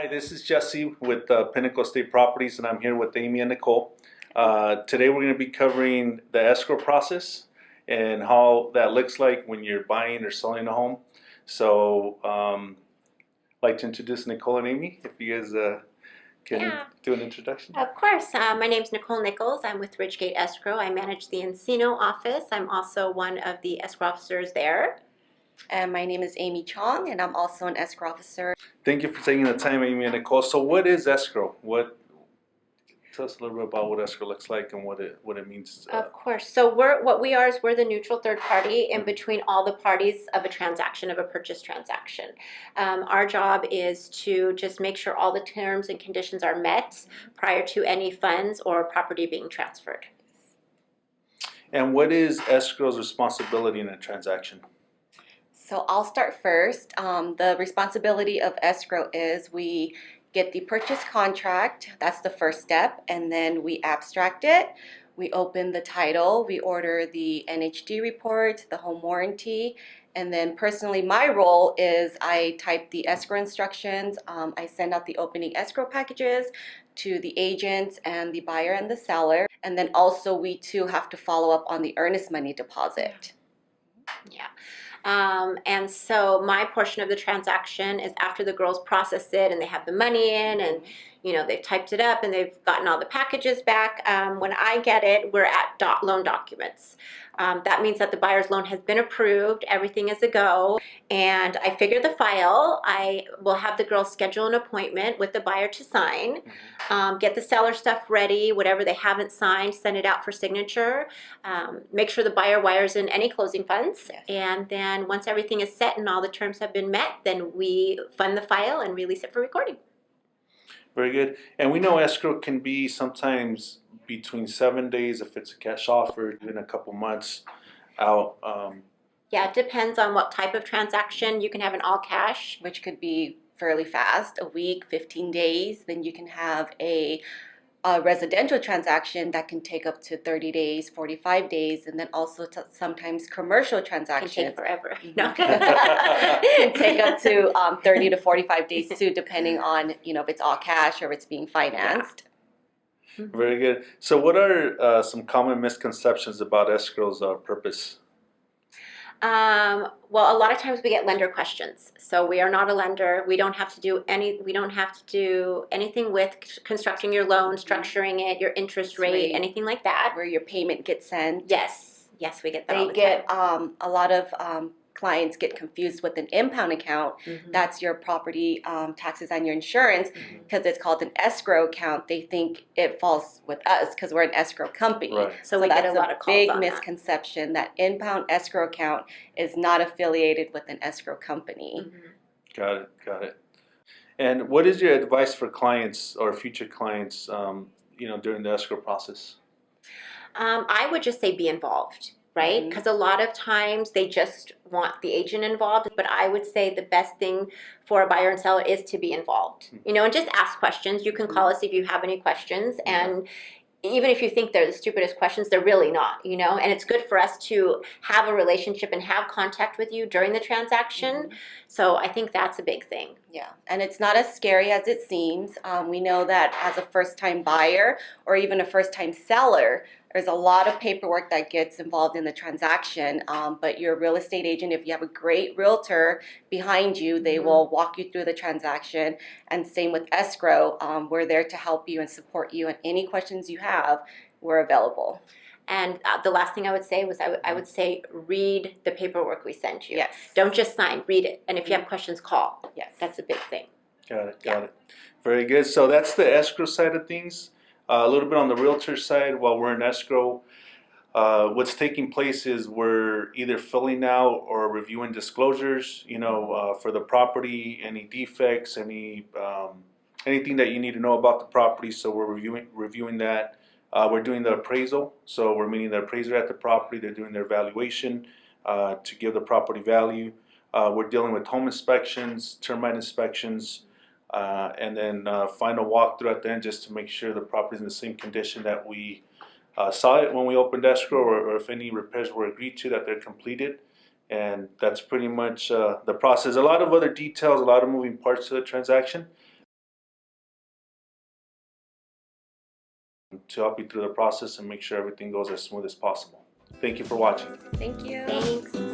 This is Jesse with Pinnacle Estate Properties, and I'm here with Amy and Nicole. Today we're going to be covering the escrow process and how that looks like when you're buying or selling a home. So I'd like to introduce Nicole and Amy, if you guys can do an introduction. Of course. My name's Nicole Nichols. I'm with Ridgegate Escrow. I manage the Encino office. I'm also one of the escrow officers there. And my name is Amy Chong, and I'm also an escrow officer. Thank you for taking the time, Amy and Nicole. So what is escrow? Tell us a little bit about what escrow looks like and what it means. Of course. So what we are is we're the neutral third party in between all the parties of a transaction, of a purchase transaction. Our job is to just make sure all the terms and conditions are met prior to any funds or property being transferred. And what is escrow's responsibility in a transaction? So I'll start first. The responsibility of escrow is we get the purchase contract, that's the first step, and then we abstract it. We open the title, we order the NHD report, the home warranty, and then personally my role is I type the escrow instructions, I send out the opening escrow packages to the agent and the buyer and the seller, and then also we too have to follow up on the earnest money deposit. Yeah. And so my portion of the transaction is after the girls process it and they have the money in and, you know, they've typed it up and they've gotten all the packages back. When I get it, we're at loan documents. That means that the buyer's loan has been approved, everything is a go, and I figure the file. I will have the girls schedule an appointment with the buyer to sign, get the seller stuff ready, whatever they haven't signed, send it out for signature, make sure the buyer wires in any closing funds, and then once everything is set and all the terms have been met, then we fund the file and release it for recording. Very good. And we know escrow can be sometimes between 7 days if it's a cash offer, even a couple months out. Yeah, it depends on what type of transaction. You can have an all cash, which could be fairly fast, a week, 15 days. Then you can have a residential transaction that can take up to 30 days, 45 days, and then also sometimes commercial transactions can take forever. No. can take up to 30 to 45 days too, depending on, you know, if it's all cash or if it's being financed. Yeah. Very good. So what are some common misconceptions about escrow's purpose? Well, a lot of times we get lender questions. So we are not a lender. We don't have to do anything with constructing your loan, structuring it, your interest rate, anything like that. Where your payment gets sent. Yes, we get that all the time. A lot of clients get confused with an impound account. That's your property taxes and your insurance, because it's called an escrow account. They think it falls with us because we're an escrow company. Right. So we get a lot of calls big on misconception that impound escrow account is not affiliated with an escrow company. Got it. And what is your advice for clients or future clients, during the escrow process? I would just say be involved. Right? Because a lot of times they just want the agent involved, but I would say the best thing for a buyer and seller is to be involved. You know, and just ask questions. You can call us if you have any questions, and even if you think they're the stupidest questions, they're really not, you know, and it's good for us to have a relationship and have contact with you during the transaction. So I think that's a big thing. Yeah, and it's not as scary as it seems. We know that as a first-time buyer or even a first-time seller, there's a lot of paperwork that gets involved in the transaction, but your real estate agent, if you have a great realtor behind you, they will walk you through the transaction. And same with escrow, we're there to help you and support you, and any questions you have, we're available. And the last thing I would say was I would say read the paperwork we send you. Yes. Don't just sign, read it. And if you have questions, call. Yes. That's a big thing. Got it. Very good. So that's the escrow side of things. A little bit on the realtor side, while we're in escrow, what's taking place is we're either filling out or reviewing disclosures, for the property, any defects, anything that you need to know about the property. So we're reviewing that. We're doing the appraisal. So we're meeting the appraiser at the property. They're doing their valuation to give the property value. We're dealing with home inspections, termite inspections, and then final walkthrough at the end just to make sure the property is in the same condition that we saw it when we opened escrow, or if any repairs were agreed to, that they're completed. And that's pretty much the process. A lot of other details, a lot of moving parts to the transaction. to help you through the process and make sure everything goes as smooth as possible. Thank you for watching. Thank you. Thanks.